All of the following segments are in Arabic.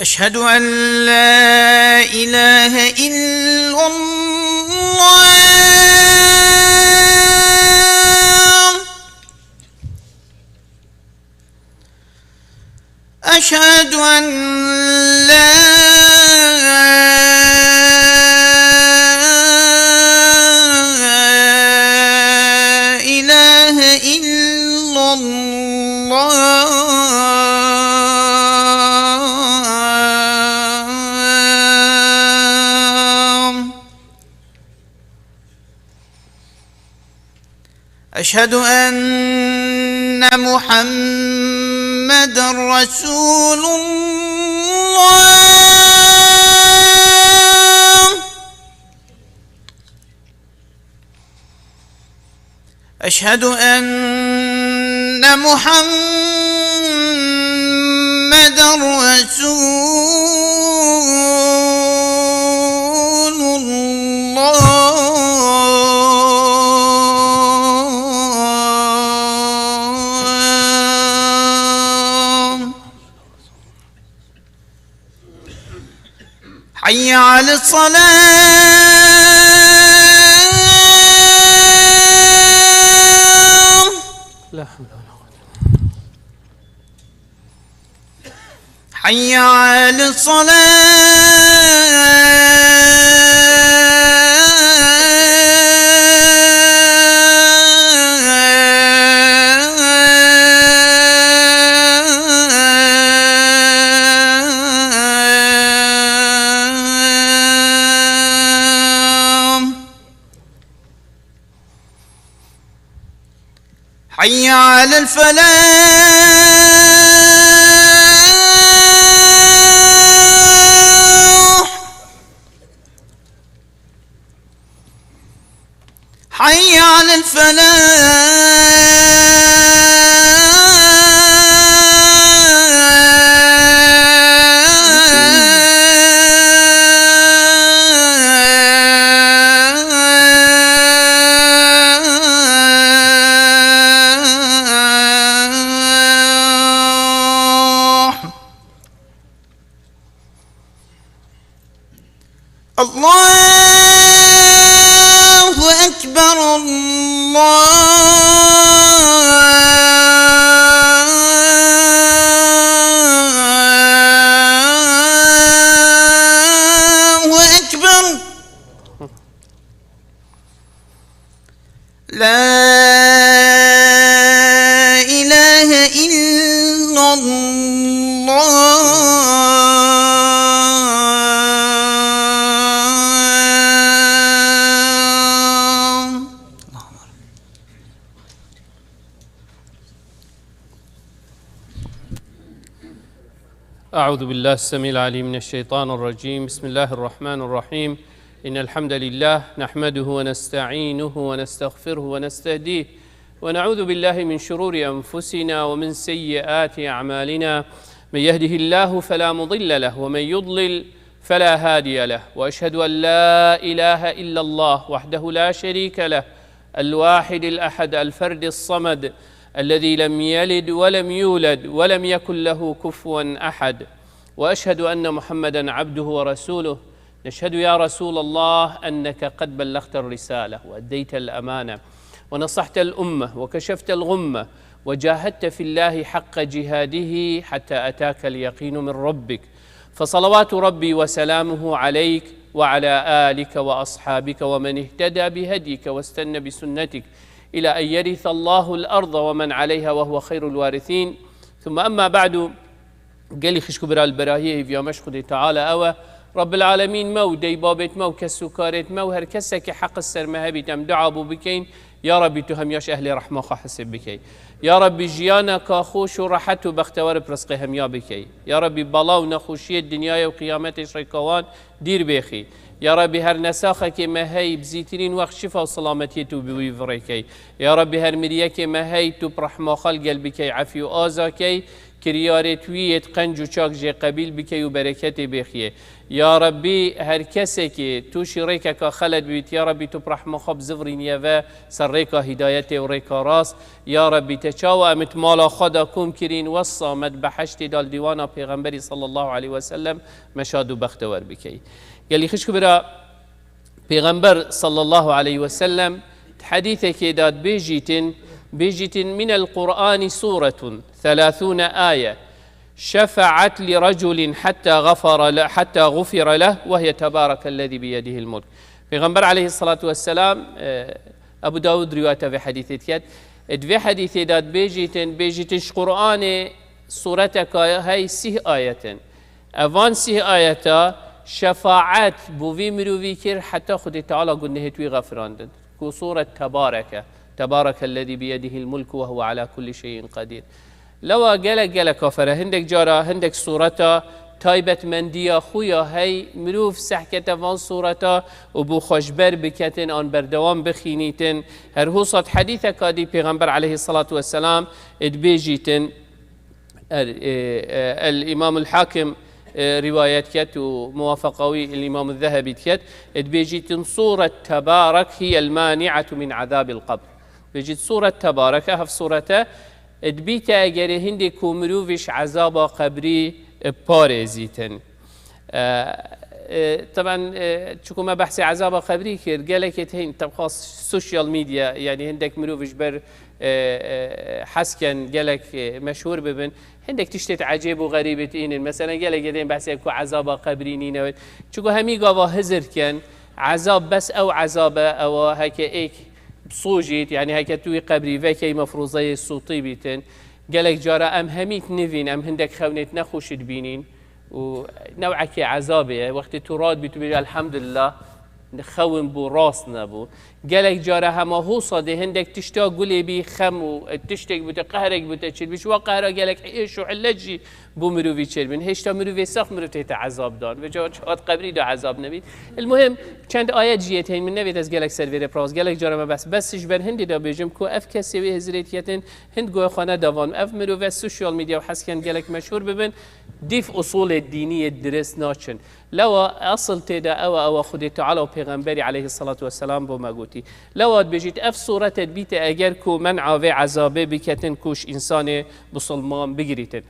أشهد أن لا إله إلا الله. أشهد أن لا إله إلا الله. أشهد أن محمد رسول الله. أشهد أن محمد رسول الله. حي على الصلاة. لا حول ولا قوة. حي على حي على الفلاح. حي على الله أكبر. الله أكبر. لا إله إلا الله. أعوذ بالله السميع العليم من الشيطان الرجيم. بسم الله الرحمن الرحيم. إن الحمد لله نحمده ونستعينه ونستغفره ونستهديه ونعوذ بالله من شرور أنفسنا ومن سيئات أعمالنا. من يهده الله فلا مضل له ومن يضلل فلا هادي له. وأشهد أن لا إله إلا الله وحده لا شريك له، الواحد الأحد الفرد الصمد، الذي لم يلد ولم يولد ولم يكن له كفوا أحد. وأشهد أن محمدا عبده ورسوله. نشهد يا رسول الله أنك قد بلغت الرسالة وأديت الأمانة ونصحت الأمة وكشفت الغمة وجاهدت في الله حق جهاده حتى أتاك اليقين من ربك. فصلوات ربي وسلامه عليك وعلى آلك وأصحابك ومن اهتدى بهديك واستنى بسنتك إلى أن يرث الله الأرض ومن عليها وهو خير الوارثين. ثم أما بعد، قال خشكو برا البراهيه في مشخد تعالى أوى رب العالمين مو دي بابت مو كسوكارت مو هر كسك حق السرمهبي تم دعابو بكين يا ربي تهم ياش أهل رحمة حسب بكي. يا ربي جيانا كاخوش ورحت وبختور برزقهم يا بكي. يا ربي بلاو نخوشي الدنيا وقيامتش ريكوان دير بيخي. يا ربي هر نساخك ما هي بزيترين وقت شفا وسلامتي تو بويفريكي. يا ربي هر مريك ما هي تو برحمة خلق قلبكي عفي وآزاكي کریارتویت قنج و چاک جه قبیل بکی و برکت بخیه یا ربی هر کسی که تو شریک که خلد بیت یا ربی تو برحم خب زفرین و سر ریکا هدایت و ریکا راست یا ربی تچاو امت مالا خدا کم کرین وصامت بحشت دال دیوانا پیغمبری صلی الله علیه و سلم مشاد و بختور بکی قال خشك برا پیغمبر صلى الله عليه وسلم حديثك داد بيجيتن من القرآن سورة 30 آية شفعت لرجل حتى غفر له وهي تبارك الذي بيده الملك. پیغمبر عليه الصلاة والسلام أبو داود رواية في حديثك في حديث داد بيجيتش قرآن سورتك هاي 6 آية اوان 6 آية شفاعت بوفي مروفي كير حتى خد تعالى قلنا هتوي غفراندن كو سورة تبارك الذي بيده الملك وهو على كل شيء قدير. لو قال كفر هندك جارا هندك سورة تايبت منديا خويا هاي مروف سحكة فان سورة وبو خشبر بكتن آن بردوام بخينيتن هر هو صد حديثة كادي پیغمبر عليه الصلاة والسلام ادبيجيتن الإمام الحاكم روايات كت وموافقوي الإمام الذهبي كت بيجيت صورة تبارك هي المانعة من عذاب القبر. بيجيت صورة تبارك هف صورته ادبيتا اجري هندي كومروفش عذاب قبري بارزيتن. طبعا شكو ما بحث عذاب قبري كير قالك هين تبقى سوشيال ميديا يعني هندك مروفش بر حسكن قالك مشهور ببن هندك تشتت عجيب وغريبة إن مثلا قالك قدين بحث يكو عذاب قبري نينوت شكو همي قاوا هزر كان عذاب بس أو عذاب أو هكا إيك بصوجيت يعني هكا توي قبري فيكي مفروضي الصوتي بيتن قالك جارا أم هميت نفين أم هندك خونت نخوش تبينين ونوعك عذابه وقت تراد بتبيج الحمد لله نخون بو راسنا بو قالك جارا هما هو صادي هندك تشتا قولي بي خمو تشتك بتا قهرك بتا تشيل بيش وقهرة قالك ايش وحلجي بو مروفي تشيل بين هشتا مروفي سخ مروفي عذاب دان وجا شاد قبري دا عذاب نبيد. المهم چند آيات جيتين من نبيت از قالك سيرفير براس قالك جارا ما بسش بر هندي دا بيجم كو اف كسي وي هزريتيتن هند جو خانه دوان اف مروفي السوشيال ميديا وحسكن قالك مشهور ببن ديف اصول الدينيه درس ناچن لو اصل تدا او خدي تعالى وبيغمبري عليه الصلاه والسلام بو ما قوتي لو بيجيت اف صورة بيت اگر كو منع و عذابه بكتن كوش انسان بسلمان بگريتن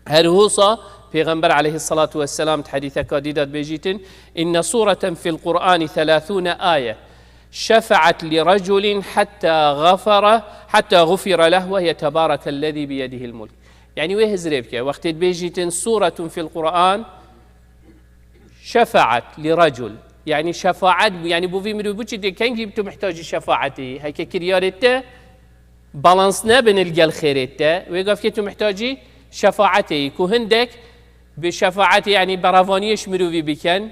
هر هوصا پیغمبر عليه الصلاة والسلام حديثة كاديدات بيجيتن إن سورة في القرآن 30 آية شفعت لرجل حتى غفر له وهي تبارك الذي بيده الملك. يعني ويه زريبك وقت بيجيتن سورة في القرآن شفعت لرجل يعني شفاعت يعني بوفي مروبوتشي دي كان جبتو محتاج شفاعتي هيك كريارته بالانس نبن الجل خيرته ويقف كتو محتاجي شفاعتي كو هندك بشفاعتي يعني برافانيش مروفي بكن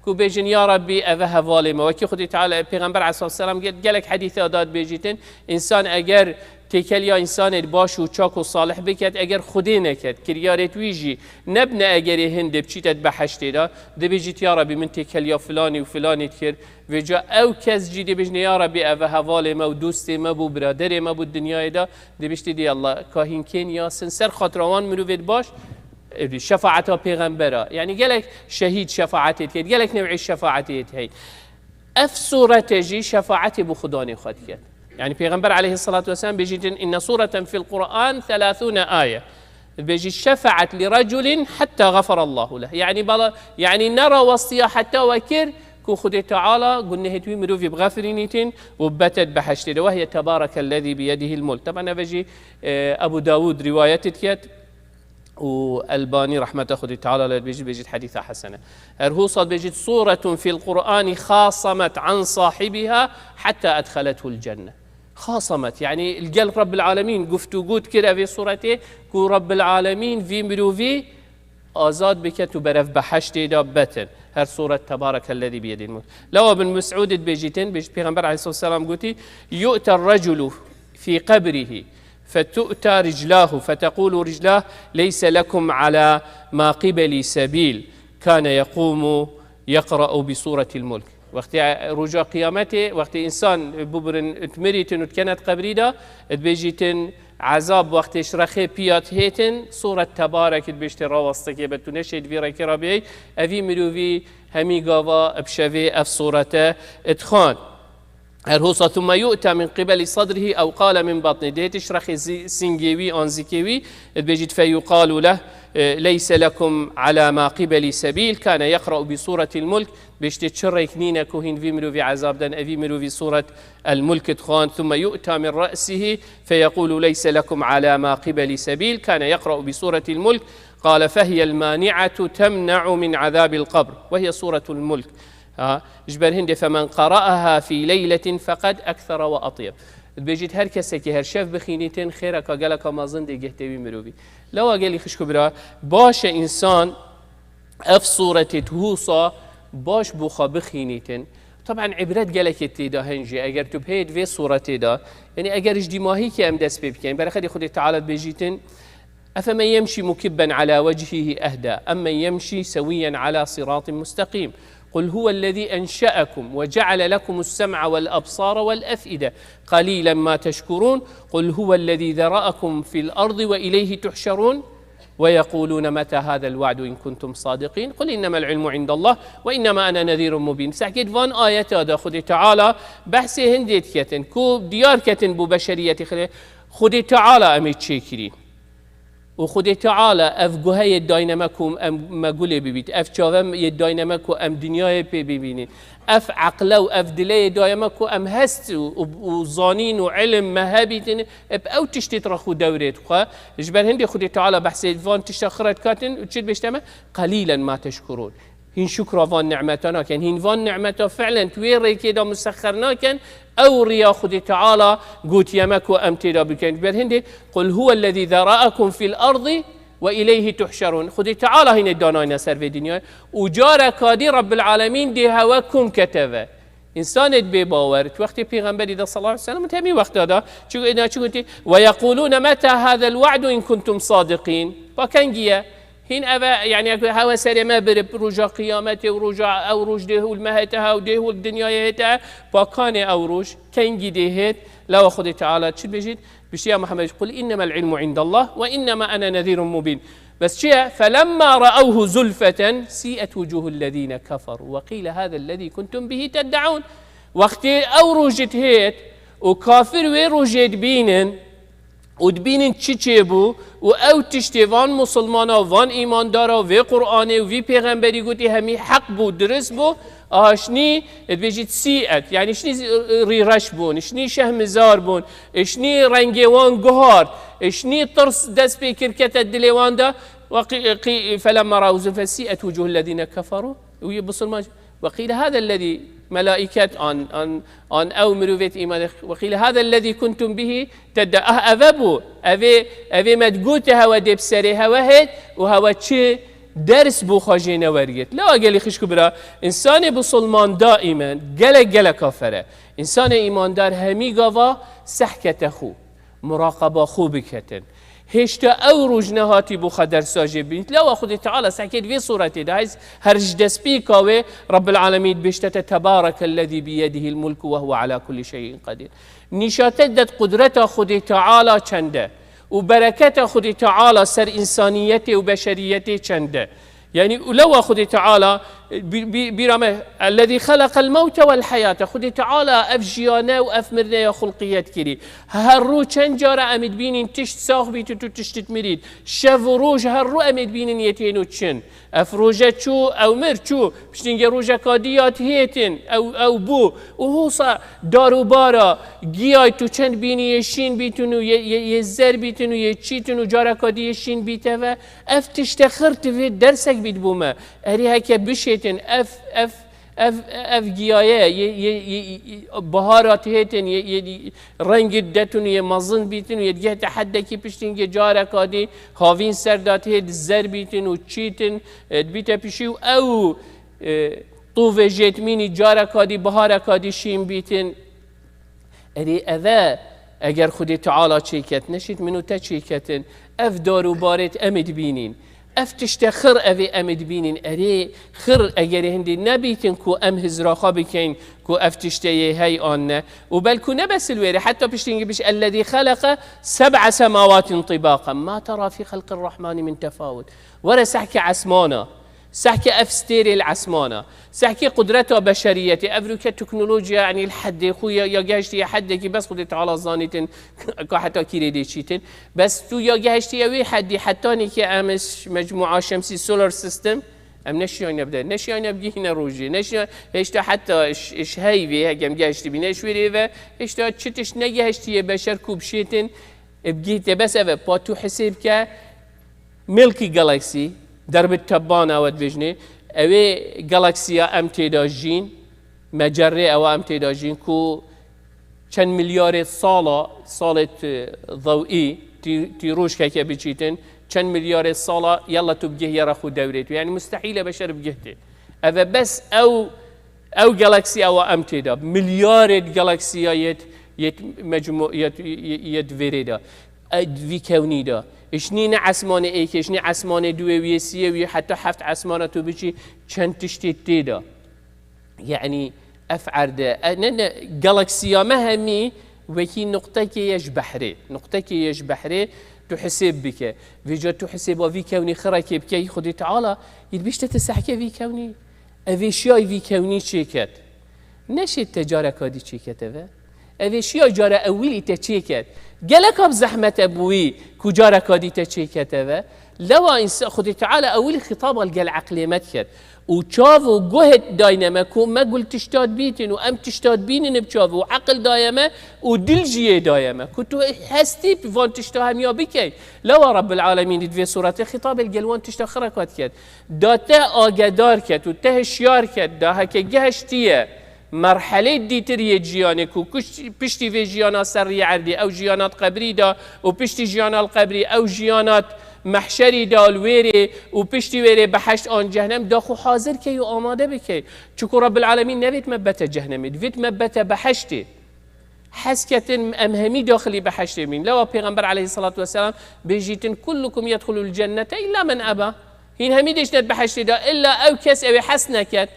كو بيجن يا ربي أذهب ظالمه وكي خدي تعالى پیغمبر عليه الصلاة والسلام قالك حديث أداد بيجيتن إنسان أجر تكل يا إنسان باش وشاك وصالح بكت أجر خدي نكت كريارت ويجي نبنى أجر هند بشيتت بحشتي ده بيجيت يا ربي من تكل يا فلاني وفلاني تكر وجا أو كز جدي بيجن يا ربي أذهب ظالمه ودوستي ما بو برادري ما بو الدنيا ده بيجتي دي الله كاهين كين يا سنسر خاطروان مروفيت باش شفاعته پیغمبره يعني قالك شهيد شفاعتي كيت قالك نوع الشفاعتي هي اف سورة جي شفاعتي بخداني خد كيت يعني پیغمبر عليه الصلاة والسلام بيجي إن سورة في القرآن 30 آية بيجي شفعت لرجل حتى غفر الله له يعني نرى وصية حتى وكر كو خدي تعالى قلنا هتوي مروفي بغفرينيتين وبتت بحشتي وهي تبارك الذي بيده الملك. طبعا بيجي أبو داود روايتك والباني رحمة خدي تعالى بيجي حديثة حسنة هو صاد بيجي صورة في القرآن خاصمت عن صاحبها حتى أدخلته الجنة. خاصمت يعني القلب رب العالمين قفتو قود كده في صورته كو رب العالمين في مروفي آزاد بكتو برف بحشتي دابتن هر صورة تبارك الذي بيده الملك. لو ابن مسعود بيجيتين بيجي پیغمبر عليه الصلاة والسلام قوتي يؤتى الرجل في قبره فتؤتى رجلاه فتقول رجلاه ليس لكم على ما قبلي سبيل كان يقوم يقرأ بسورة الملك وقت رجا قيامته وقت إنسان ببرن تمريتن وتكنت قبريدا تبيجيتن عذاب وقتش رخي بيات هيتن صورة تبارك بيشتي راوستك بتنشد في ركي ربيعي أفي مروفي همي قاوا بشوي أف صورته ادخان الهوصة ثم يؤتى من قبل صدره أو قال من بطنه ديتش رخي سنجيوي أنزكيوي بيجد فيقال له ليس لكم على ما قبل سبيل كان يقرأ بسورة الملك بيشتي تشريك نينا كوهين في مروفي عذاب دان أفي مروفي سورة الملك تخان ثم يؤتى من رأسه فيقول ليس لكم على ما قبل سبيل كان يقرأ بسورة الملك قال فهي المانعة تمنع من عذاب القبر وهي سورة الملك جبر هندي فمن قرأها في ليلة فقد أكثر وأطيب بيجيت هر کسی که هر شب بخینیتن خیره که گله که مازن دیگه تبی مروی لو اگلی خش کبرا باش انسان اف صورة تهوصا باش بوخا بخینیتن طبعا عبرت گله که تیدا هنجی اگر تو بهید في صورة تیدا يعني اگر اجتماعی که ام دست بکن برای خدي خود تعالى بيجيتن أفمن يمشي مكبا على وجهه أهدى أمن يمشي سويا على صراط مستقيم قل هو الذي أنشأكم وجعل لكم السمع والأبصار والأفئدة قليلا ما تشكرون قل هو الذي ذرأكم في الأرض وإليه تحشرون ويقولون متى هذا الوعد إن كنتم صادقين قل إنما العلم عند الله وإنما أنا نذير مبين سأكيد فان آيات هذا خد تعالى بحث هنديت كتن كو ديار كتن بو بشرية خد تعالى أميت شكري وخود تعالى اف گوهای داینامکم ام مگوله ببید اف چاوم ی داینامکو ام دنیای پی ببینید اف عقله و اف دلی داینامکو ام هست و زانین و علم مهابیتن اب او تشتت رخو دورت خو جبر هندي خود تعالى بحث فان تشخرت كاتن وتشد بيشتما قليلا ما تشكرون هين شكر فان نعمتنا كان هين فان نعمته فعلا تويري كده مسخرنا كان أو ريا خد تعالى قوت يمك وأمتدا بكين بالهندي قل هو الذي ذرأكم في الأرض وإليه تحشرون خد تعالى هنا الداناين سر في الدنيا وجار كادي رب العالمين دي هواكم كتبه إنسان بباور وقت پیغمبر ده صلى الله عليه وسلم تامي وقت هذا شو قلت ويقولون متى هذا الوعد إن كنتم صادقين وكان جيا هين أبا يعني هوا سر ما برب رجع قيامته ورجع أو رج ده المهتها وده الدنيا هتا فكان أو رج كان جديهت لو أخذ تعالى شو بيجيد بشيء محمد يقول إنما العلم عند الله وإنما أنا نذير مبين بس شيء فلما رأوه زلفة سيئت وجوه الذين كفروا وقيل هذا الذي كنتم به تدعون وقت أو رجت هيت وكافر ويرجت بينن ودبینن چی بو و او تشتیوان مسلمانا وان ایماندارا و قرآن و پیغمبری گوتی همی حق بو درست بو آشنی بيجيت سیئت یعنی شنی ریرش بون شنی شهمزار بون شنی رنگوان گهار شنی ترس دست بکر کت دلیوان دا فلما رأوا زلفة سیئت وجوه الذين كفروا ويبصلمان وقيل هذا الذي ملائكة عن أو مروفيت إيمان وقيل هذا الذي كنتم به تدعى أذبوا أذي مدقوتها ودبسرها وهد وهو تشي درس بو خاجينا ورقت لا أقل خش كبرى إنسان بصلمان دائما جل كافرة إنسان إيمان دار همي قضا سحكة خو مراقبة خو بكتن هشتا او رجنهاتي بو خدر ساجبين لا أخذ تعالى سحكيت في صورة دايز هرج دسبيكاوي رب العالمين بيشتت تبارك الذي بيده الملك وهو على كل شيء قدير نشاتدت قدرته خد تعالى چنده وبركته خد تعالى سر إنسانيته وبشريته چنده يعني لو أخذ تعالى برمه الذي خلق الموت والحياة خذ تعالى أفجيانا وأفمرنا يا خلقيات كري هالرو چنجارة أمد بينين تشت ساخ بيتو تشتت مريد شف روج هالرو أمد بينين يتينو تشن أفروجة شو أو مر شو بشتنجي روجة كاديات هيتن أو بو وهوصا دارو بارا جياي تو چند بيني يشين بيتنو يزر بيتنو يتشيتنو جارة كادي يشين بيتوا أفتشتخرت في درسك بيت بوما أري هكا بشيتن اف گیایه بهارات هیتن رنگ دتون یه مزن بیتن یه دیگه تحدی کی پشتین که جاره کادی خاوین سردات هید زر بیتن و چیتن بیت پیشی و او طوف جتمینی جاره کادی بهار کادی شیم بیتن اری اذا اگر خودی تعالی چیکت نشید منو تا چیکتن اف دارو بارت امد بینین افتشت خر اوی امد بینین اره خر اگر هندی نبیتن کو ام هزراخا بکن کو افتشته هی آن و بلکو نبس الویره حتی پشتینگی بش الذي خلق 7 سماوات طباقا ما ترى في خلق الرحمن من تفاوت ورا سحكي عسمانا سحكي أفستيري العسمانة سحكي قدرته بشريتي أفروك تكنولوجيا يعني الحد خويا يا جهشتي حدك بس خدت على ظانيتن حتى كيريدي شيتن بس تو يا جهشتي وي حدي حتى نيكي أمس مجموعة شمسي سولار سيستم ام نشيان يبدا نشيان يبقي هنا روجي نشيان هشتا حتى اش هايفي هجم جهشتي بنشويري و هشتا تشتش نجهشتي بشر كوب شيتن بقيت بس أبى باتو حساب ك ملكي جالاكسي درب التبان أو تفجني أوي جالاكسيا أم تداجين مجرة أو أم تداجين كو كان مليار صالة ضوئي تيروش كي بيجيتن كان مليار صالة يلا تبجيه يرخو دوريته يعني مستحيل بشر بجهته أبى بس أو جالاكسي أو أم تدا مليار جالاكسيا يت مجموع يت فيريدا في كوني دا اشني عسمان ايك اشني عسمان دوي ويسيه وي حتى 7 عسمان تو بشي كان تشتي تيدا يعني افعر ده جالاكسيا مهمي وكي نقطه كي يش بحري تحسب بك فيجا تحسب وفي كوني خركي بكي خدي تعالى يلبشت تسحكي في كوني افي شاي في كوني شيكت نشي التجاره كادي شيكت اوه شیا جاره اولی تچیکت گلک اب زحمت ابوی کجاره کادی تچیکت اوه لوا انسان خودی تعالی اولی خطاب الگل عقلیمت کرد و چاو و گوهت داینمه کو ما گل تشتاد بیتن و ام تشتاد بینن بچاو و عقل دایمه و دل جیه دایمه که تو هستی بوان تشتا همیا بکی لوا رب العالمین دوی صورت خطاب الگلوان تشتا خرکات کرد دا ته آگدار کرد و ته شیار کرد دا هکه گهشتیه مرحله دیتری جیانه کو پشتی و جیانا سری عردی او جیانات قبری دا و پشتی جیانا القبری او جیانات محشری دا الویره و پشتی ویره بحشت آن جهنم دا خو حاضر که و آماده بکی چکو رب العالمین نوید مبت جهنمی دوید مبت بحشتی حسكة أمهمي داخلي بحشت من لو پیغمبر عليه الصلاة والسلام بيجيتن كلكم يدخلوا الجنة إلا من أبى هين همي ديشنت بحشت دا إلا أو كس أو حسنكت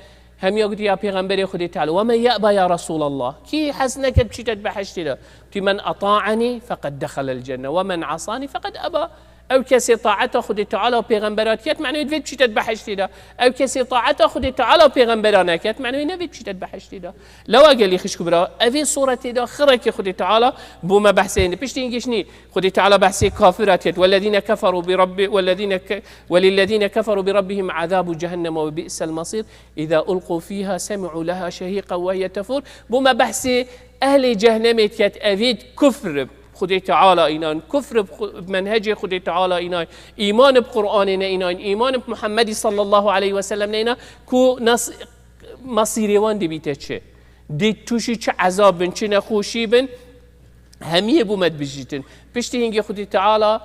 هم يقول يا پیغمبر خدي تعالى وما يأبى يا رسول الله كي حسنكت بشيتت بحشت دا من أطاعني فقد دخل الجنة ومن عصاني فقد أبى او کسی طاعت خود تعالی و پیغمبرات کرد معنی دوید بشیتت بحشتی دا او کسی طاعت خود تعالی و پیغمبران کرد معنی نوید بشیتت بحشتی دا لو اگلی خشک برا اوی صورت دا خرک خود تعالی بوما بحثین پشتی اینگیش نی خود تعالی بحثی کافرات کرد وللذین كفروا بربهم عذاب جهنم وبئس المصير اذا القوا فيها سمعوا لها شهيقا وهي تفور بوما بحثی اهل جهنم کرد اوید کفر خدای تعالی اینان کفر بمنهج خدای تعالی اینان ایمان بقرآن اینان ایمان بمحمد صلی الله علیه و سلم اینا کو مصیری وان دی بیته چه دی توشی چه عذاب بن چه نخوشی بن همیه بومد بجیتن پشتی هنگی خدای تعالی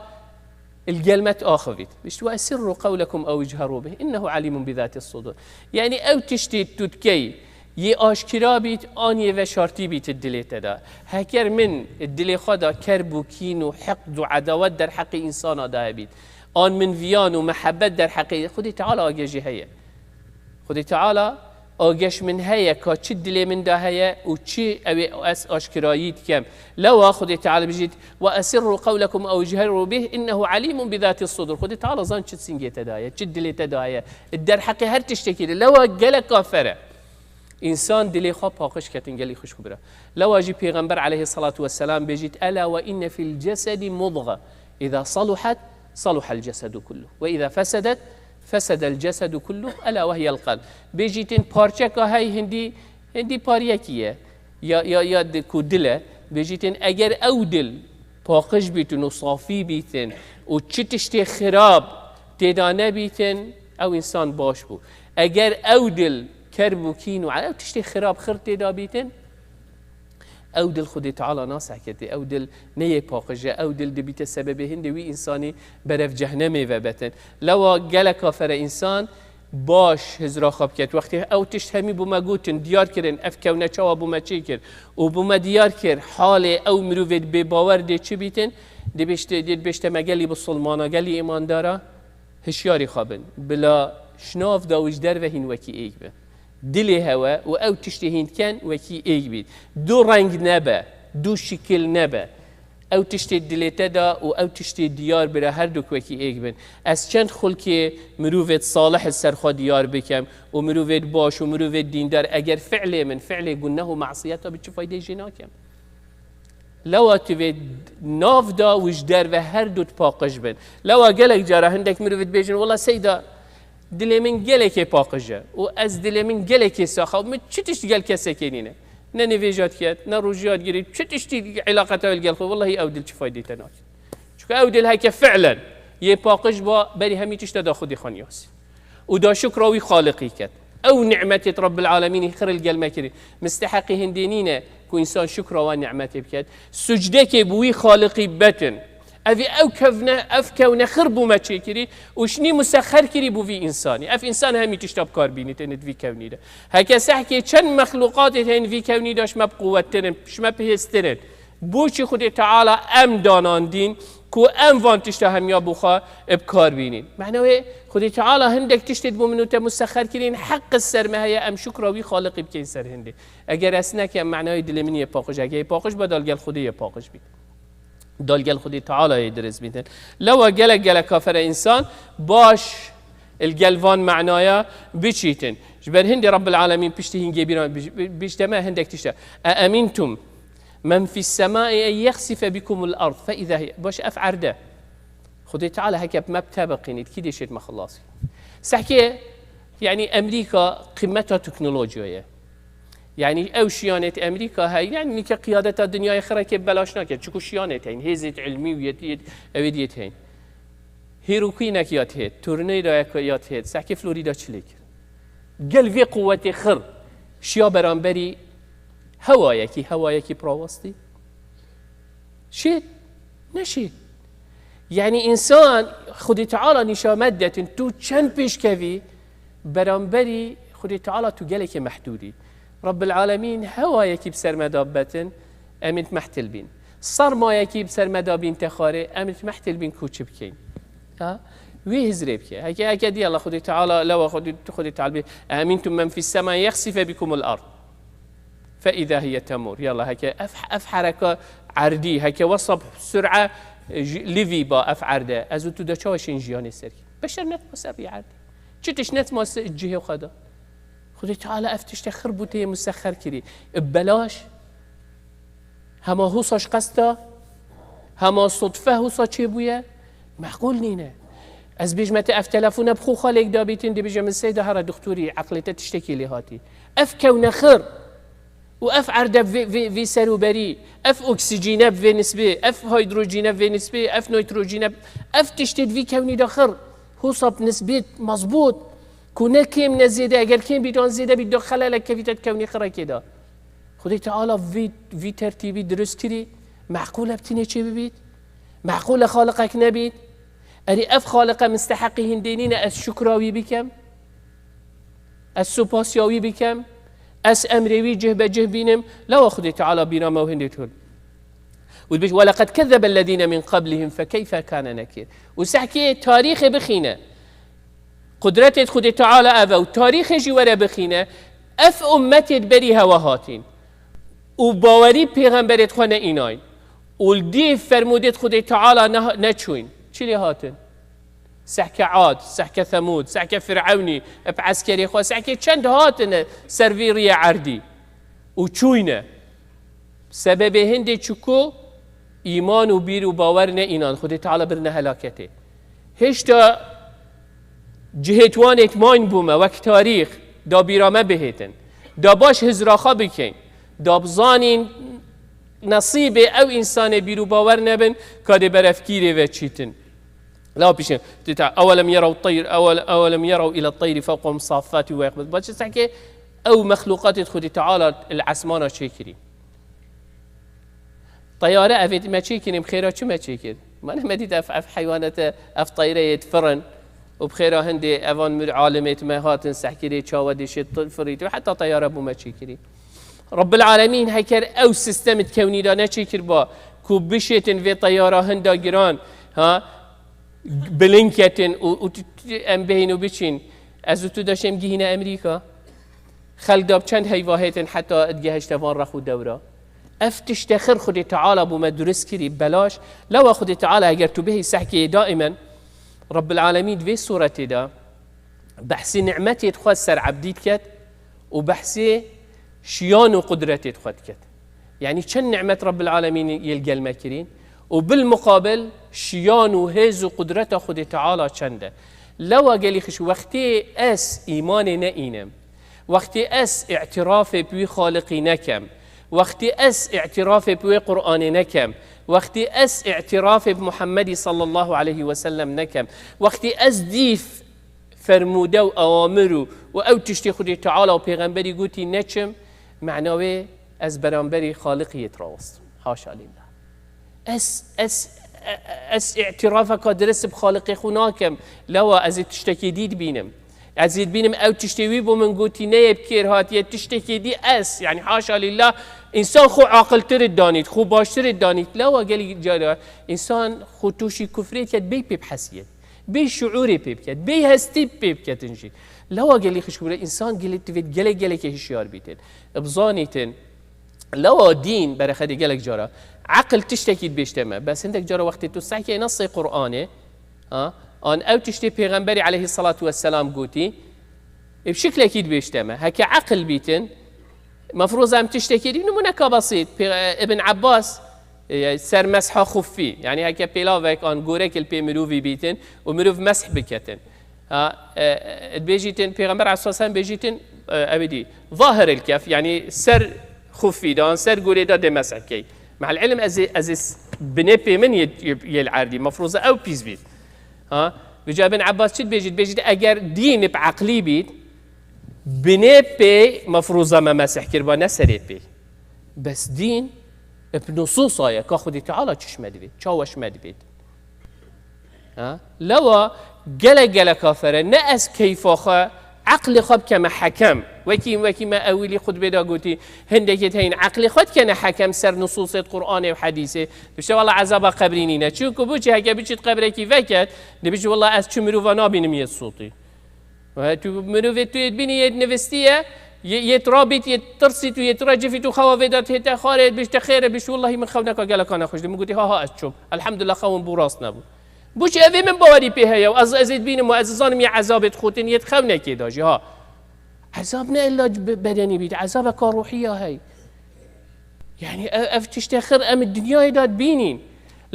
الكلمة آخذت بيش وأسروا قولكم أو اجهروا به إنه عليم بذات الصدور يعني أو تشتي تدكي یه آشکرا بیت آنیه و شرطی بیت الدلیت دا هکر من الدلی خدا کرب و کین و حقد و عداوت در حق انسان دا بیت آن من ویان و محبت در حق خودی تعالی آگهی هیه خودی تعالی آگهش من هیه که چی دلی من دا هیه و چی از آشکراییت کم لو خودی تعالی بجید و اسروا قولكم او اجهروا به انه علیم بذات الصدور خودی تعالی زان چی سنگیت دا هیه چی دلیت دا هیه در حق هر تشتکی لو گل کافره إنسان دلي خواب باقش كتن قال لي خوش خبره لو أجي پیغمبر عليه الصلاة والسلام بيجيت ألا وإن في الجسد مضغة إذا صلحت صلح الجسد كله وإذا فسدت فسد الجسد كله ألا وهي القلب بيجيتن بارچك هاي هندي باريكية يا كودلة بيجيتن أجر أودل باقش بيتن وصافي بيتن وتشتشتي خراب تدانه بيتن أو إنسان باش بو أجر أودل كرب وكين وعلى تشتي خراب خرتي دابيتن او دل خدي تعالى ناسع كتي او دل نيه باقجه او دل دبيت السبب هندي وي انساني برف جهنمي وبتن لو قال كافر انسان باش هزرا خاب كت وقتی او تشت همي بوما گوتن دیار کرن اف كونه چوا بوما چی کر و بوما دیار کر حال او مروید به باور دی چی بیتن دی بشت مگلی بسلمانا گلی ایمان داره هشیاری خوابن بلا شناف داوش در و هین وکی ایگ به دلی هوا و او تشتی هین کن وکی ایگ بید دو رنگ نبه دو شکل نبه او تشتی دلیته دا و او تشتی دیار بره هر دو وکی ایگ بن از چند خلک مروفت صالح سرخوا دیار بکم و مروفت باش و مروفت دیندار اگر فعل من فعل گناه و معصیت به چه فایده جناکم لو تبي ناف دا وجدار و هر دوت باقش بن لو قالك جاره عندك مروفت بيجن والله سيدا دلي من قالك باقجه و از دلي من قالك ساخه وما تشتش قال كسكينينه نا نفيجات كات نا روجيات قري تشتي علاقته القلب والله او دل فايدته ناك شو او دل هيك فعلا يباقش با بري همي تشتا دا خدي خانياس ودا شكراوي خالقي كات او نعمه رب العالمين خير القلب ماكري مستحقي هندينينه كو انسان شكر ونعمته بكات سجدك بوي خالقي بتن افي او كفنا اف كون خربو ما تشكري وشني مسخر كري بو في انساني اف انسان همي تشتاب كار بيني تند في كوني ده هكا سحكي كان مخلوقات هين في كوني داش ما بقوتن مش ما بهستن بوشي خدي تعالى ام دانان دين كو ام وان تشتا هم يا بوخا بكار بينين معناه خدي تعالى هندك تشتد بو منو مسخر كرين حق السرمه هي ام شكراوي خالقي بكين سر هندي اگر اسنك معناه دل من يپاقش اگه يپاقش بدال گل خدي يپاقش بيت دال گل خدي تعالى يدرس بيتن لو گل كافر انسان باش الجلفان معناها بچيتن جبر هندي رب العالمين بيشتي هنجي بيران بيشتما هندك تشتا أأمنتم من في السماء أن يخسف بكم الأرض فإذا هي باش أفعر ده خدي تعالى هكا ما بتابقين كده شيء ما خلاص سحكي يعني أمريكا قمتها تكنولوجيا يعني أو شيانة أمريكا هاي يعني كقيادة الدنيا آخرة كبلاش ناكد شكو شيانة هين هزت علمي ويديت أوديت هين هيروكينك يات هيت تورنيدو يات هيت سحكي فلوريدا تشليك قل في قوة خر شيا برانبري هوايكي براوستي شيء نشي يعني إنسان خدي تعالى نشا مدة تو چند پیش كفي برانبري خدي تعالى تو قلك محدودي رب العالمين هوايكي بسر مدابتن أمنت محتل بين صار مايكي بسر مدابين تخاري أمنت محتل بين كوچ بكين ها وي هزري بكي هكا دي الله خدي تعالى لو خدي تعالى أمنتم من في السماء يخسف بكم الأرض فإذا هي تمور يلا هكا أف حركة عردي هكا وصب سرعة ليفي با أف عرده أزو تو دا چاوشين جياني سركي بشر نت ما سربي عردي چتش نت ما الجهة وخدا خدي تعالى أفتش تخربو تي مسخر كري ببلاش هما هوصاش قستا هما صدفة هوصا چه بويا معقول نينه از بيجمت اف تلفون بخو خالك دابيتين دي بيجم السيدة هرا دكتوري عقلته تشتكي لي هاتي اف كون خر واف عرده في سروبري اف اكسجين في نسبه اف هيدروجين في نسبه اف نيتروجين اف تشتد في كوني داخل هو صاب نسبه مظبوط كنا كم نزيده اگر كم بدون زيده بيدو خلل كيفيت كوني خرا كده خدي تعالى في ترتيبي درستري معقوله بتني چه ببيت معقوله خالقك نبيت أري أف خالق مستحقي هندينين الشكراوي بكم السوباسياوي بكم أس أمريوي جه بجه بينم لو أخذ تعالى بنا ما هنديتون ولقد كذب الذين من قبلهم فكيف كان نكير وسحكي تاريخ بخينة قدرتي خذ تعالى أبا وتاريخ جوار بخينة أف أمتي بري هواهاتين وباوري پیغمبرت خانه إناي والدي فرمودت خذ تعالى نچوين چلی هاتن؟ سحك عاد، سحك ثمود، سحك فرعوني بعسكري خو سحك چند هاتن سرويرية عردي وچوينه سبب هندي چكو إيمان وبير وباورنا إينان خدي تعالى برنا هلاكته هشتا جهتوانت ماين بوما وقت تاريخ دا بيرامه بهتن دا باش هزراخا بكين دا بزانين نصيب او انسان بيرو باور نبن كاد برفكيري و چيتن لا بيشن اولم يروا الطير اولم يروا الى الطير فوقهم صافات ويقبض باش تحكي او مخلوقات خدي تعالى العسمانه شيكري طياره افيد ما شيكري بخيره شو ما شيكر ما انا مديت اف حيوانات اف طيره يتفرن وبخيره هندي افان عالمه ما هاتن سحكري تشاودي شي فريت وحتى طياره بو ما شيكري رب العالمين هيكر او سيستم كوني دا نشكر با كو بشيتن في طياره هندا جيران ها بلنكتن ام بهینو بچین از تو داشتم گهینه امریکا خلق داب چند هیواهتن حتی ادگهش توان رخو دورا افتش تخر خود تعالى بو ما درس كري بلاش لو خود تعالى اگر تو به سحكي دائما رب العالمين في سورة دا بحث نعمتي تخوض سر عبديت كت وبحث شيان وقدرتي تخوض كت يعني چن نعمة رب العالمين يلقى المكرين وبالمقابل شيان وهز وقدرته خود تعالى چنده لو قالي خش وقتي اس ايمان نئينم وقتي اس اعتراف بي خالقي نكم وقتی اس اعتراف به قرآن نکم وقتی اس اعتراف بمحمد صلی الله علیه و سلم نکم وقتی اس دیف فرموده و اوامرو و او تشتی خودی تعالی و پیغمبری گوتی نچم معناوی از برانبری خالقیت راست حاشا لله اس اعترافك درس بخالق خوناكم لو از تشتكي ديد بينم ازيد بينم او تشتوي بو من قوتي نيب كير هاتيه تشتكي دي اس يعني حاشا لله انسان خو عاقل تر دانيت خو باشتر دانيت لو قال جارا انسان خو توشي كفريت يد بي بحسيت بي شعوري بيبكت بي هستي بيبكت انجي لو قال لي خشكوره انسان قلت تفيد جلي كهشيار بيتن بزانيتن لو دين برخدي قالك جارا عقل تشتكي بيشتمه بس عندك جارا وقت تستحكي نص قرآنه آن او تشتي پیغمبري عليه الصلاة والسلام قوتي بشكل اكيد بيشتمه هكا عقل بيتن مفروض هم تشتكي دي نمونكا بسيط ابن عباس سر مسحه خفي يعني هكا بيلاوك آن قورك البي مروفي بيتن ومروف مسح بكتن بيجيتن پیغمبر عليه الصلاة والسلام بيجيتن ابدي ظاهر الكف يعني سر خفي دان سر قوري دا مسح كي مع العلم از بنبي من يلعردي مفروض او بيز بيت بجا ابن عباس شد بيجيت اگر دين بعقلي بيت بنبي مفروض ما مسح كربا نسرت بي بس دين بنصوصايا كاخذ تعالى تشمد بيت تشاوش مد بيت لو جل كافر نأس كيف عقل خب كما حكم وكي ما أولي خد بدا قوتي هندك هين عقل خد كنا حكم سر نصوص القرآن وحديثه بيش والله عذاب قبرينينا شو كبوش هكا بيشت قبرك كيفك نبيش والله أس شو مروفا نابين مية صوتي وهاتو مروفة تو يدبيني يدنفستيه يترابط يترسيت ويترجفت وخوافدات هتا خارج بيش تخير بيش والله من خونك قال لك أنا خوش دم قلت ها أشوف الحمد لله خون براسنا بو بوش أبي من بواري بها يا أزيد بينهم وأزيزانهم يا عذاب تخوتين يتخونك كده جها عذابنا إلا بدني بيت عذابك روحية هاي يعني أفتشتخر أم الدنيا داد بينين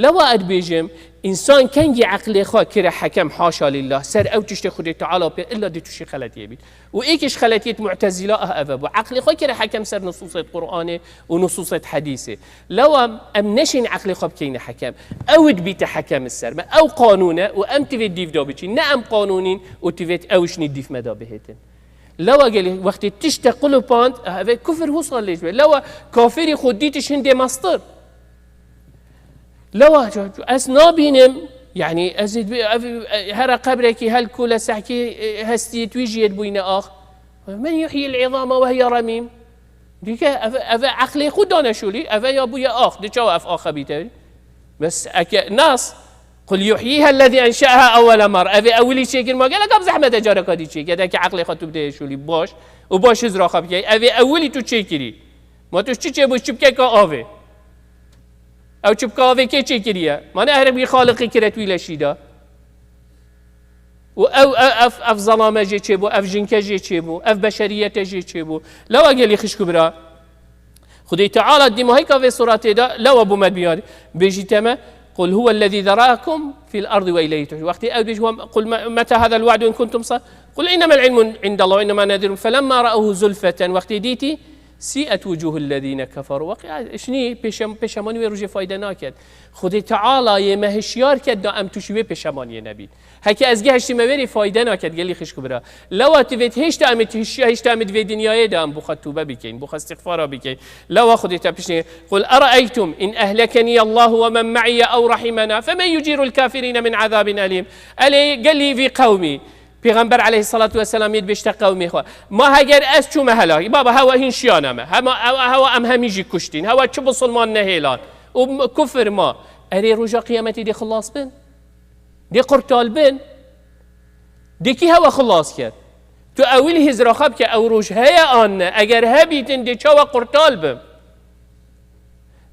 لو أدبيجم إنسان كان يعقل خا كره حكم حاشا لله سر أو تشتخد تعالى إلا دي تشي خلاتي بيت وإيكش خلاتيت معتزلة أباب وعقل خا كره حكم سر نصوص القرآن ونصوص حديثه لو أم نشين عقل خا بكين حكم أو تبيت حكم السر أو قانونه وأم تفيد ديف دابتشي نعم قانونين وتفيد أوش نديف مدى بهتن لو قال وقت تشتقلوا باند هذا كفر هو صار ليش لو كافري خديتش هندي مصدر لو أسنابينم يعني أزيد هرا قبرك هل كل سحكي هستي تويجي بوينا آخ من يحيي العظام وهي رميم ديك أفا عقلي خدانا شولي أفا يا بويا آخ دي شو أف آخ بيتاري بس ناس قل يحييها الذي أنشأها أول مرة أفا أولي شيء ما قال قبل زحمة جارك هذه شيء كذا كعقلي خدت بدي شولي باش وباش إزرا خبكي أفا أولي تو شيء كري ما توش شيء بوش شبكي كأوه او چوب کاوه که چه کریه من اهرم بی خالقی کرد ویل شیدا و او اف ظلامه جه چه بو اف جنکه جه چه بو اف بشریت جه چه بو لو اگلی خش کبرا خدای تعالی دی ماهی کاوه صورت دا لو ابو مد بیاد بيجي تما قل هو الذي ذراكم في الارض واليه تحشرون وقت او بيجي قل متى هذا الوعد ان كنتم صادقين قل انما العلم عند الله وانما نذير فلما راوه زلفه وقت ديتي سيئت وجوه الذين كفروا وقع شني پشمانی و روز فایده نکرد خدای تعالی یه مهشیار کرد دا ام توشوی پشمانی نبی هکی از گه هشتی موری فایده نکرد گلی خش کبرا لو تفید هشت امت و دنیای دا ام بخواد توبه بکن بخواد استغفار بکن لو خدای تپشنی قل ارأيتم ان اهلكني الله ومن معي او رحمنا فمن يجير الكافرين من عذاب اليم الی گلی في قومي پیغمبر علیه الصلاة والسلام يد بيشتا قومي خوا ما هگر از چو مهلا بابا هوا هین شیانمه هوا ام همیجی کشتین هوا چه بسلمان نهیلان و کفر ما اری رجا قیامتی دی خلاص بن دي قرطال بن دي كي هوا خلاص كد تو اول هزرا خب که او روش هیا آن اگر هبیتن دی چاوا قرطال بم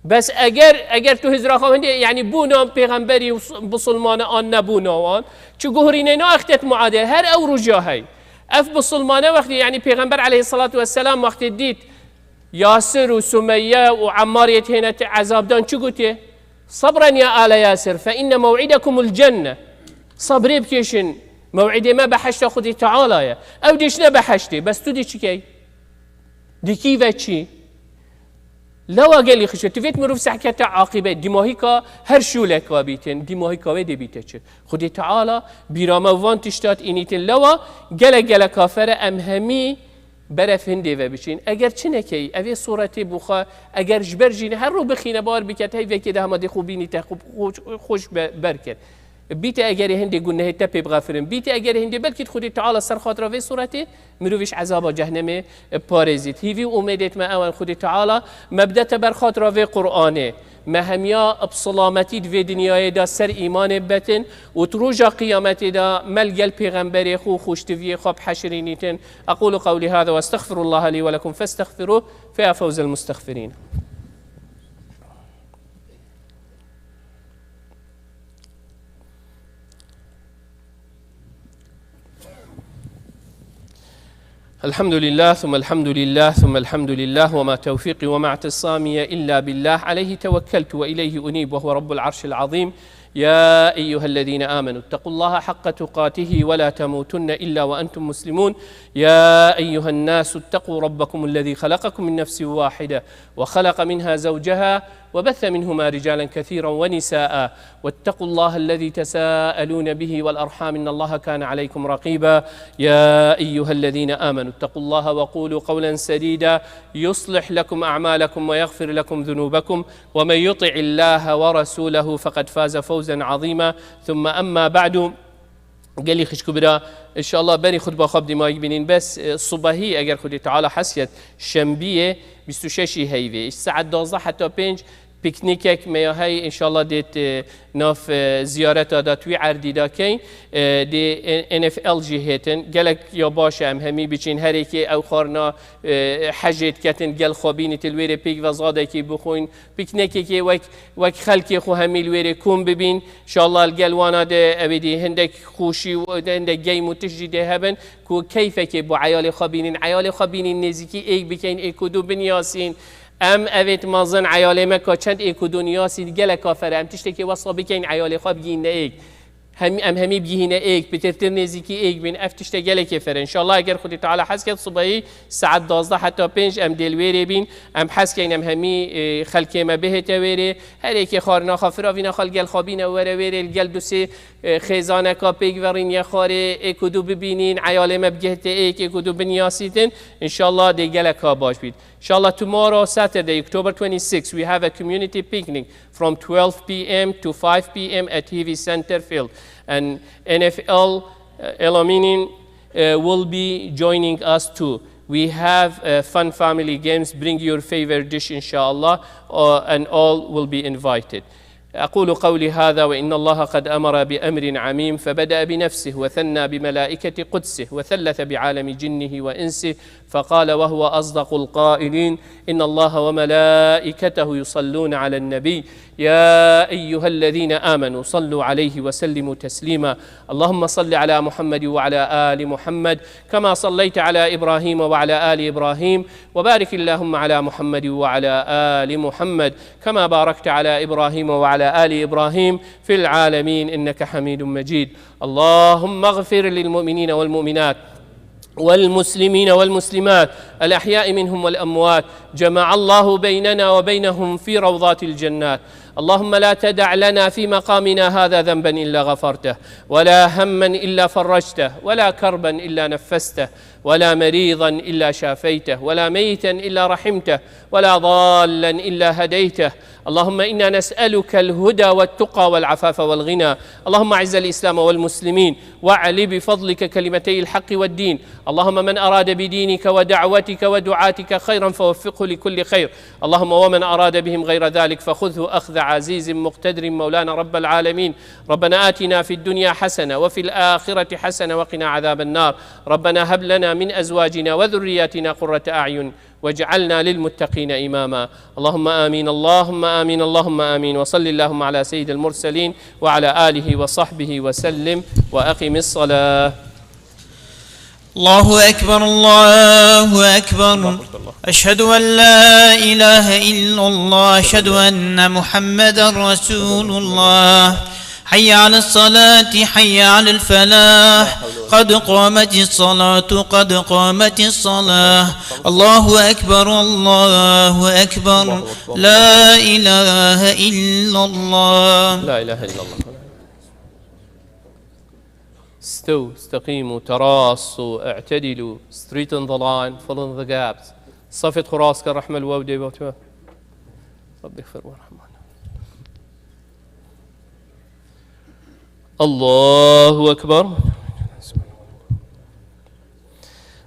بس اگر تو هزرا خب یعنی بونا پیغمبری بسلمان آن نبونا وان چو گهرینه نا اختت معادل هر او روشا هی اف بسلمانه وقتی یعنی پیغمبر علیه الصلاة والسلام وقتی دید یاسر و سمیه و عماریت هنت عذاب دان چو گوته صبرا یا آل یاسر فإن موعدكم الجنة صبري بكيشن موعدي ما بحشت خدي تعالى او ديش نبحشتي بس تو دي چكي دي كيفا چي لو قال لي خشت تفيت مروف سحكة عاقبة دماهيكا هر شولك وابيتن دماهيكا ودي بيتش خدي تعالى بيراما وان تشتات انيتن لو قال كافر امهمي برف هندي و بچین اگر چنکی اوی صورت بخا اگر جبر جین هر رو بخینه بار بکت هی وکی ده همه خوبینی تا خوش برکت بیت اگر هندی گونه تا پی بغفرن بیت اگر هندی بلکه خودی تعالی سر خاطر اوی صورت مرویش عذاب جهنم پارزید هیوی امیدت ما اول خودی تعالی مبدت بر خاطر اوی قرآنه ما همیا بسلامتی دو دنیای دا سر ایمان بتن و تروجا قیامتی دا ملگل پیغمبری خو خوشتوی خواب حشرینیتن اقول قولي هذا واستغفر الله لي ولكم فاستغفروه فيا فوز المستغفرين. الحمد لله ثم الحمد لله ثم الحمد لله وما توفيقي وما اعتصامي إلا بالله عليه توكلت وإليه أنيب وهو رب العرش العظيم. يا أيها الذين آمنوا اتقوا الله حق تقاته ولا تموتن إلا وأنتم مسلمون. يا أيها الناس اتقوا ربكم الذي خلقكم من نفس واحدة وخلق منها زوجها وبث منهما رجالا كثيرا ونساء واتقوا الله الذي تساءلون به والأرحام إن الله كان عليكم رقيبا. يا أيها الذين آمنوا اتقوا الله وقولوا قولا سديدا يصلح لكم أعمالكم ويغفر لكم ذنوبكم ومن يطع الله ورسوله فقد فاز فوزا عظيما. ثم أما بعد قال لي خشكو بدا إن شاء الله بري خطبة خب دماغي بنين بس صباحي أجر خدي تعالى حسيت شنبيه 26 هيفي الساعة 12 حتى 5 پیکنیکک میاهی ان شاء الله دیت ناف زیارت داد توی عردی داکین دی NFL جهتن گلک یا باشه همی بچین هر کی او خارنا حجت کتن گل خوابین تلویر پیک و زاده کی بخوین پیکنیکی کی وک خلکی خو همی الویر کوم ببین ان شاء الله الگل وانا ده ابدی هندک خوشی و هندک گیم و تجدید هبن کو کیف کی با عیال خوابین نزیکی ایک بکین ایکودو بنیاسین اوید مازن عیال مکا چند ایکو دنیا سید گل کافر ام تشتکی وصا بکن عیال خواب گین ایک همی بگیهینه ایک بترتر نزیکی ایک بین افتشت گل کفر انشالله اگر خودی تعالی حس کرد صبحی ساعت 12 حتی 5 ام دلویری بین ام حس کنیم همی خلکی ما بهت ویری هر یکی خارنا خافرا وینا خال گل خوابین وره ویری گل دو سه خیزانه کا پیک ورین یا خاره ایکودو ببینین عیال ما بگهت ایکودو بنیاسیتن انشالله دی گل کا باش بید. Inshallah, tomorrow, Saturday, October 26, we have a community picnic from 12 p.m. to 5 p.m. at Hivi Center Field. And NFL alumni will be joining us too. We have fun family games. Bring your favorite dish, inshallah, and all will be invited. أقول قولي هذا وإن الله قد أمر بأمر عميم فبدأ بنفسه وثنى بملائكة قدسه وثلث بعالم جنه وإنسه فقال وهو أصدق القائلين إن الله وملائكته يصلون على النبي يا أيها الذين آمنوا صلوا عليه وسلموا تسليما اللهم صل على محمد وعلى آل محمد كما صليت على إبراهيم وعلى آل إبراهيم وبارك اللهم على محمد وعلى آل محمد كما باركت على إبراهيم وعلى آل إبراهيم في العالمين إنك حميد مجيد اللهم اغفر للمؤمنين والمؤمنات والمسلمين والمسلمات الأحياء منهم والأموات جمع الله بيننا وبينهم في روضات الجنات اللهم لا تدع لنا في مقامنا هذا ذنبا إلا غفرته ولا هما إلا فرجته ولا كربا إلا نفسته ولا مريضا إلا شافيته ولا ميتا إلا رحمته ولا ضالا إلا هديته اللهم إنا نسألك الهدى والتقى والعفاف والغنى اللهم أعز الإسلام والمسلمين واعل بفضلك كلمتي الحق والدين اللهم من أراد بدينك ودعوتك ودعاتك خيرا فوفقه لكل خير اللهم ومن أراد بهم غير ذلك فخذه أخذ عزيز مقتدر مولانا رب العالمين. ربنا آتنا في الدنيا حسنة وفي الآخرة حسنة وقنا عذاب النار. ربنا هب لنا من أزواجنا وذرياتنا قرة أعين واجعلنا للمتقين إماما. اللهم آمين اللهم آمين اللهم آمين. وصل اللهم على سيد المرسلين وعلى آله وصحبه وسلم وأقم الصلاة. الله أكبر الله أكبر. أشهد أن لا إله إلا الله. أشهد أن محمدا رسول الله. حي على الصلاة حي على الفلاح. قد قامت الصلاة قد قامت الصلاة. الله أكبر الله أكبر. لا إله إلا الله. لا إله إلا الله. استووا استقيموا تراصوا اعتدلوا. Straighten the line, fill in the gaps. صفت خراسك الرحمة الودي وتوه. ربي اغفر وارحمنا. الله أكبر.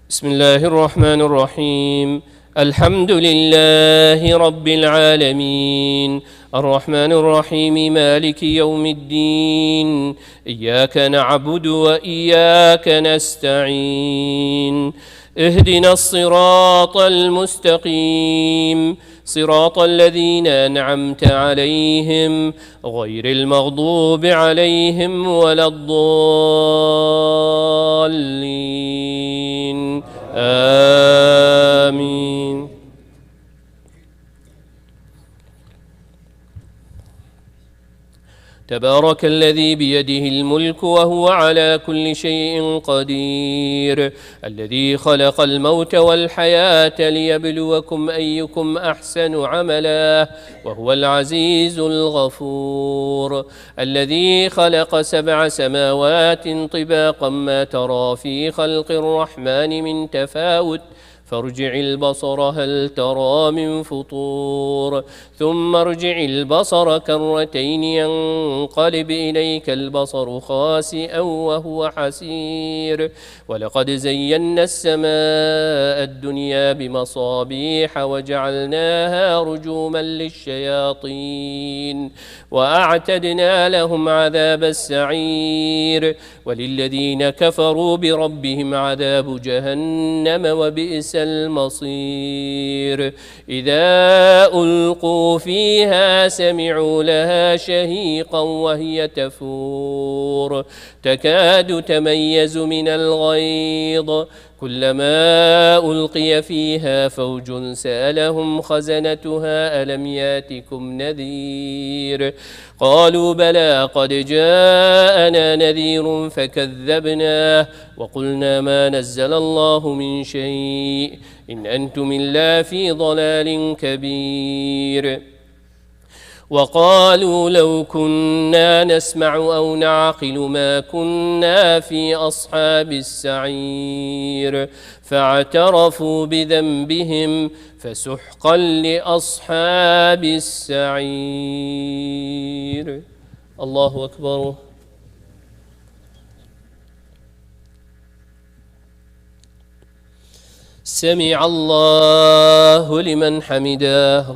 بسم الله الرحمن الرحيم. الحمد لله رب العالمين الرحمن الرحيم مالك يوم الدين. إياك نعبد وإياك نستعين. اهدنا الصراط المستقيم صراط الذين أنعمت عليهم غير المغضوب عليهم ولا الضالين. آمين. تبارك الذي بيده الملك وهو على كل شيء قدير. الذي خلق الموت والحياة ليبلوكم أيكم أحسن عملا وهو العزيز الغفور. الذي خلق 7 سماوات طباقا ما ترى في خلق الرحمن من تفاوت فارجع البصر هل ترى من فطور ثم ارجع البصر كرتين ينقلب إليك البصر خاسئا وهو حسير. ولقد زينا السماء الدنيا بمصابيح وجعلناها رجوما للشياطين وأعتدنا لهم عذاب السعير. وللذين كفروا بربهم عذاب جهنم وبئس المصير. إذا ألقوا فيها سمعوا لها شهيقا وهي تفور تكاد تميز من الغيظ كلما ألقي فيها فوج سألهم خزنتها ألم ياتكم نذير قالوا بلى قد جاءنا نذير فكذبناه وقلنا ما نزل الله من شيء إن أنتم إلا في ضلال كبير. وقالوا لو كنا نسمع أو نعقل ما كنا في أصحاب السعير فاعترفوا بذنبهم فسحقا لأصحاب السعير. الله أكبر. سمع الله لمن حمده.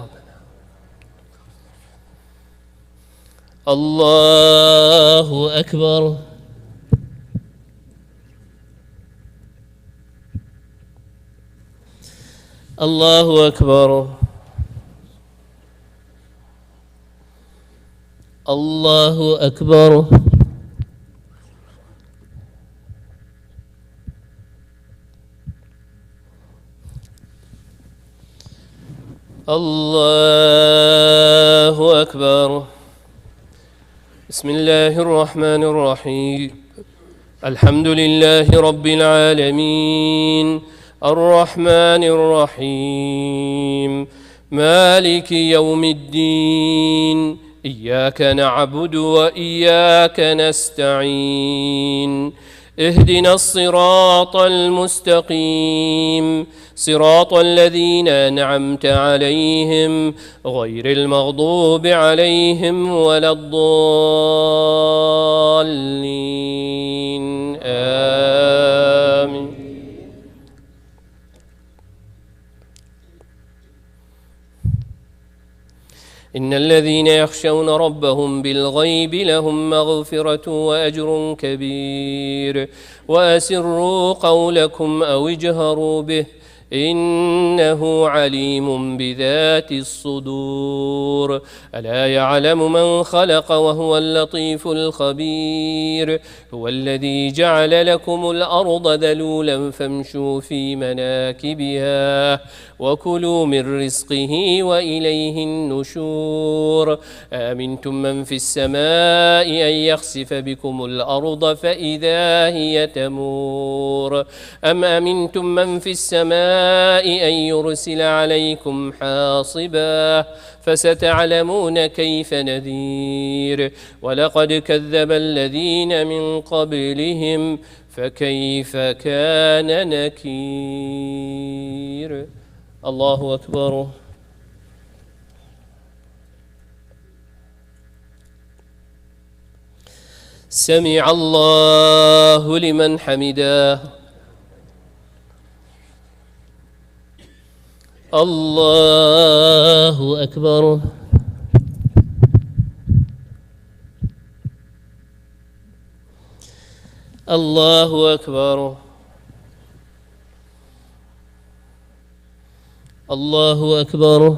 الله أكبر. الله أكبر. الله أكبر. الله أكبر. بسم الله الرحمن الرحيم. الحمد لله رب العالمين الرحمن الرحيم مالك يوم الدين. إياك نعبد وإياك نستعين. اهدنا الصراط المستقيم صراط الذين أنعمت عليهم غير المغضوب عليهم ولا الضالين. آمين. إن الذين يخشون ربهم بالغيب لهم مغفرة وأجر كبير وأسروا قولكم أو اجهروا به إنه عليم بذات الصدور ألا يعلم من خلق وهو اللطيف الخبير هو الذي جعل لكم الأرض ذلولا فامشوا في مناكبها وكلوا من رزقه وإليه النشور آمنتم من في السماء أن يخسف بكم الأرض فإذا هي تمور أم أمنتم من في السماء أن يرسل عليكم حاصبا فستعلمون كيف نذير ولقد كذب الذين من قبلهم فكيف كان نكير الله أكبر سمع الله لمن حمده الله أكبر الله أكبر الله أكبر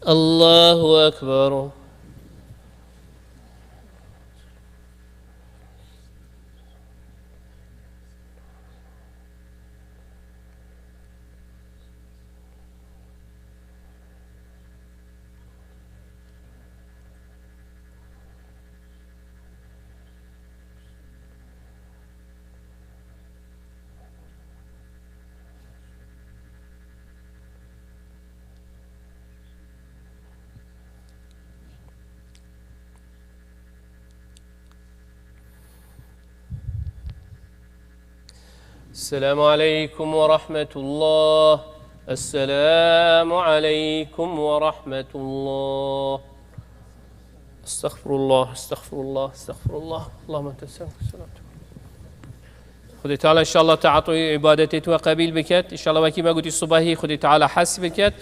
الله أكبر السلام عليكم ورحمة الله السلام عليكم ورحمة الله استغفر الله استغفر الله استغفر الله اللهم انت السلام خدي تعالى ان شاء الله تعطي عبادتي وقبيل بكت ان شاء الله وكي ما قلت الصباحي خدي تعالى حس بكت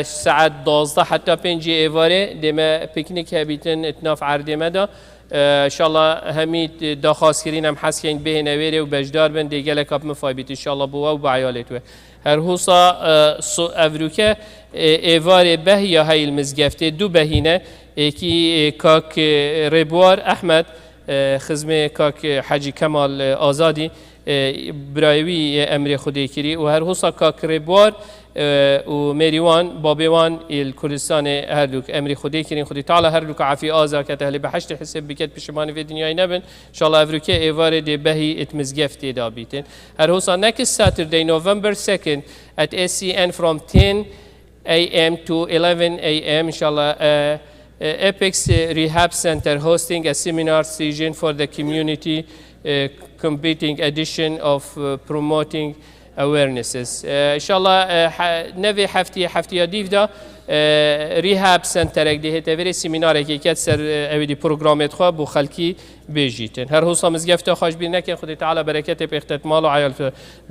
ساعات 12 حتى 5 ايواره دما بيكنيك هبيتن اتناف عرض مدا ان شاء الله هميت داخاس كرين هم حس كين به نويره وبجدار بن ديگل كاب مفايبت ان شاء الله بوا وبعيالته هر هوسا افروكه ايواره به يا هاي المزگفته دو بهینه کی کاک ربوار احمد خزمه کاک حاجی کمال آزادی برایوی امر خودی کری و هر حسا کاک ربوار و مریوان بابوان الکردستان هر لوک امر خودی کرین خودی تعالی هر لوک عافی آزا که اهل بحشت حساب بکت پشمان في دنیای نبن ان شاء الله افریقا ایوار دی بهی اتمزگفتی دابیتن هر حسا next Saturday November 2nd at SCN from 10 a.m. to 11 a.m. inshallah Apex Rehab Center hosting a seminar session for the community competing edition of promoting awarenesses. Inshallah نوی هفته دیو دا ریهاب سنتر اگه ده تفری سیمینار که کت سر اویدی پروگرامت خواب بو خلکی بیجیتن هر حوصا مزگفت خوش بیر نکن خدای تعالی برکت به اختتمال و عیال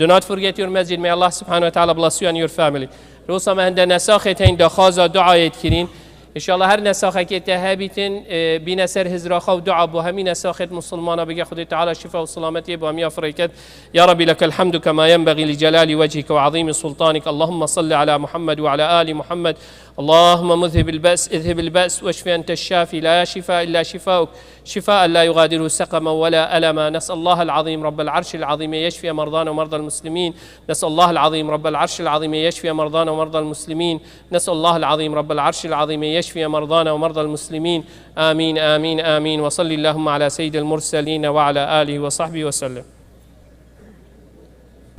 do not forget your masjid may Allah subhanahu wa ta'ala bless you and your family روسا ما هنده نساخت این دخازا دعایت کرین ان شاء الله هر نساخه که تهابیتن بین سر هزراخه و دعا بو همین نساخه مسلمانه بگه خدای تعالی شفاء و سلامتی بو همین افریقت یا ربی لك الحمد كما ينبغي لجلال وجهك وعظيم سلطانك اللهم صل على محمد وعلى آل محمد اللهم اذهب البأس واشف أنت الشافي لا شفاء إلا شفاؤك شفاء لا يغادر سقما ولا ألما نسأل الله العظيم رب العرش العظيم يشفي مرضانا ومرضى المسلمين نسأل الله العظيم رب العرش العظيم يشفي مرضانا ومرضى المسلمين نسأل الله العظيم رب العرش العظيم يشفي مرضانا ومرضى المسلمين آمين آمين آمين وصل اللهم على سيد المرسلين وعلى آله وصحبه وسلم